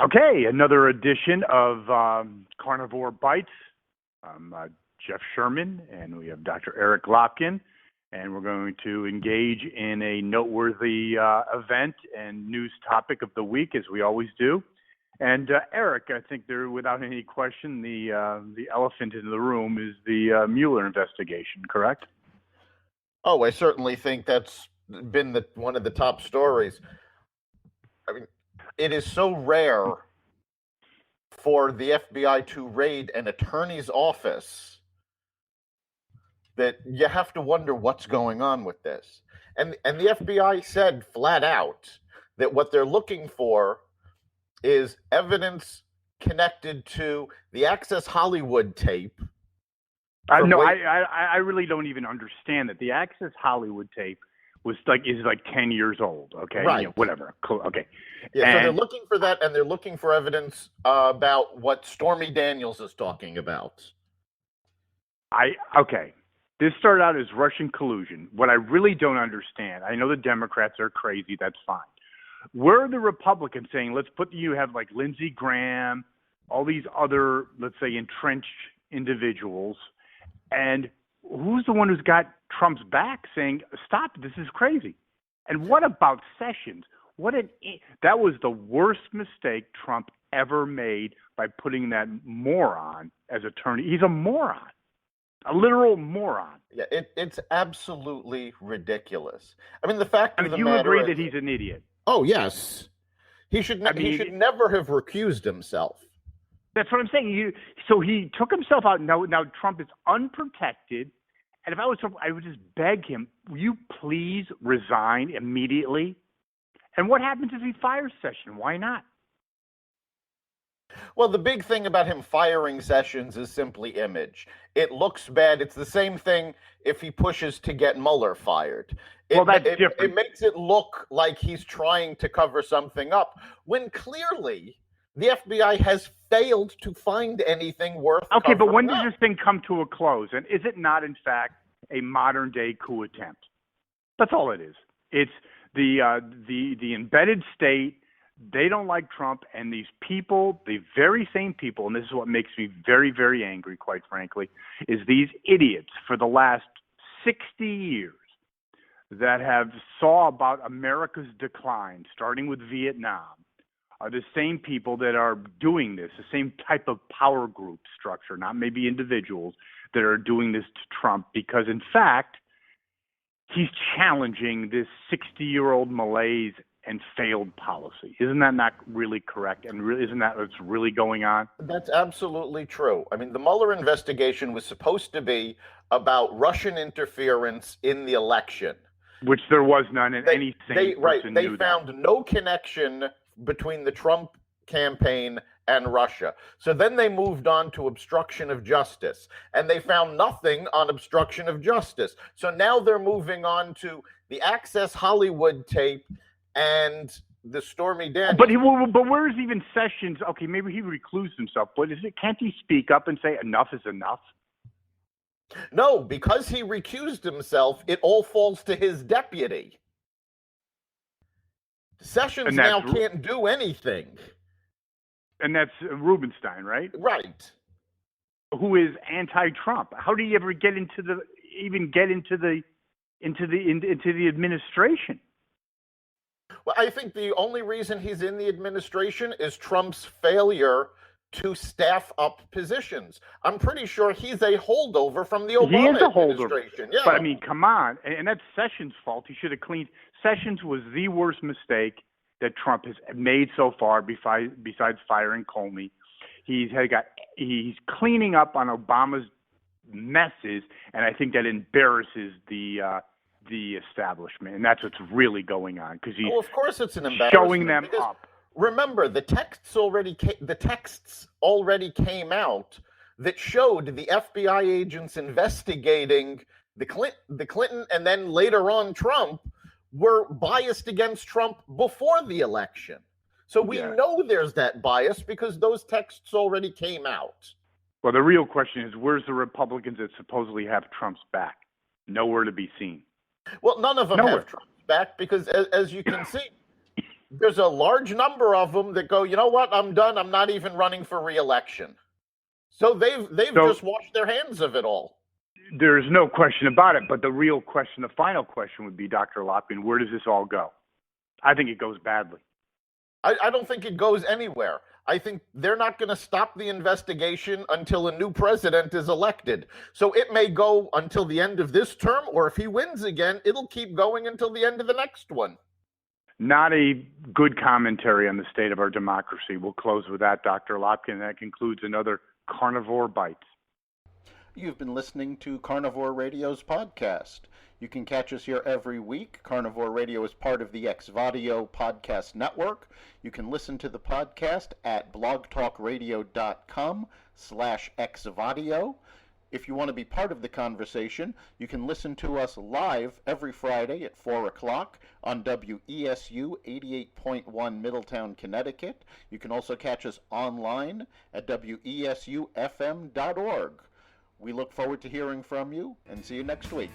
Okay, another edition of Carnivore Bites. I'm Jeff Sherman, and we have Dr. Eric Lopkin, and we're going to engage in a noteworthy event and news topic of the week, as we always do. And Eric, I think there, without any question, the elephant in the room is the Mueller investigation. Correct? Oh, I certainly think that's been one of the top stories. I mean, it is so rare for the FBI to raid an attorney's office that you have to wonder what's going on with this. And the FBI said flat out that what they're looking for is evidence connected to the Access Hollywood tape. I really don't even understand that. The Access Hollywood tape is like 10 years old. Okay, right? Whatever. Okay. Yeah. So they're looking for that, and they're looking for evidence about what Stormy Daniels is talking about. Okay. This started out as Russian collusion. What I really don't understand, I know the Democrats are crazy. That's fine. Where are the Republicans saying, you have like Lindsey Graham, all these other, let's say, entrenched individuals, and who's the one who's got Trump's back saying, stop, this is crazy? And what about Sessions? That was the worst mistake Trump ever made by putting that moron as attorney. He's a moron, a literal moron. Yeah, it's absolutely ridiculous. I mean, the fact of the you matter agree is, that he's an idiot? Oh, yes. He should never have recused himself. That's what I'm saying. So he took himself out. Now Trump is unprotected. And if I was Trump, I would just beg him, will you please resign immediately? And what happens if he fires Sessions? Why not? Well, the big thing about him firing Sessions is simply image. It looks bad. It's the same thing if he pushes to get Mueller fired. That's different. It makes it look like he's trying to cover something up, when clearly the FBI has failed to find anything worth covering up. Okay, but when does this thing come to a close? And is it not, in fact, a modern-day coup attempt? That's all it is. It's the embedded state. They don't like Trump, and these people, the very same people, and this is what makes me very, very angry, quite frankly, is these idiots for the last 60 years that have saw about America's decline, starting with Vietnam, are the same people that are doing this, the same type of power group structure, not maybe individuals, that are doing this to Trump because, in fact, he's challenging this 60-year-old malaise and failed policy. Isn't that not really correct? And isn't that what's really going on? That's absolutely true. I mean, the Mueller investigation was supposed to be about Russian interference in the election, which there was none, and any sane person knew They found no connection between the Trump campaign and Russia. So then they moved on to obstruction of justice, and they found nothing on obstruction of justice. So now they're moving on to the Access Hollywood tape and the Stormy Daniels. But where is even Sessions? Okay, maybe he reclused himself, but can't he speak up and say enough is enough? No, because he recused himself, it all falls to his deputy. Sessions now can't do anything. And that's Rubenstein, right? Right. Who is anti-Trump? How do you ever get into the administration? Well, I think the only reason he's in the administration is Trump's failure to staff up positions. I'm pretty sure he's a holdover from the Obama administration. Yeah. But I mean, come on. And that's Sessions' fault. He should have cleaned. Sessions was the worst mistake that Trump has made so far besides firing Comey. He's cleaning up on Obama's messes, and I think that embarrasses the establishment, and that's what's really going on, because he's of course it's an embarrassment, showing them up. Remember, the texts already came out that showed the FBI agents investigating the Clinton and then later on Trump were biased against Trump before the election. So we know there's that bias because those texts already came out. Well, the real question is, where's the Republicans that supposedly have Trump's back? Nowhere to be seen. Well, none of them have Trump's back because, as you can see, there's a large number of them that go, you know what, I'm done. I'm not even running for re-election. So they've just washed their hands of it all. There's no question about it. But the real question, the final question would be, Dr. Lopkin, where does this all go? I think it goes badly. I don't think it goes anywhere. I think they're not going to stop the investigation until a new president is elected. So it may go until the end of this term, or if he wins again, it'll keep going until the end of the next one. Not a good commentary on the state of our democracy. We'll close with that, Dr. Lopkin. That concludes another Carnivore Bites. You've been listening to Carnivore Radio's podcast. You can catch us here every week. Carnivore Radio is part of the Xvadio podcast network. You can listen to the podcast at blogtalkradio.com/Xvadio. If you want to be part of the conversation, you can listen to us live every Friday at 4 o'clock on WESU 88.1 Middletown, Connecticut. You can also catch us online at WESUFM.org. We look forward to hearing from you, and see you next week.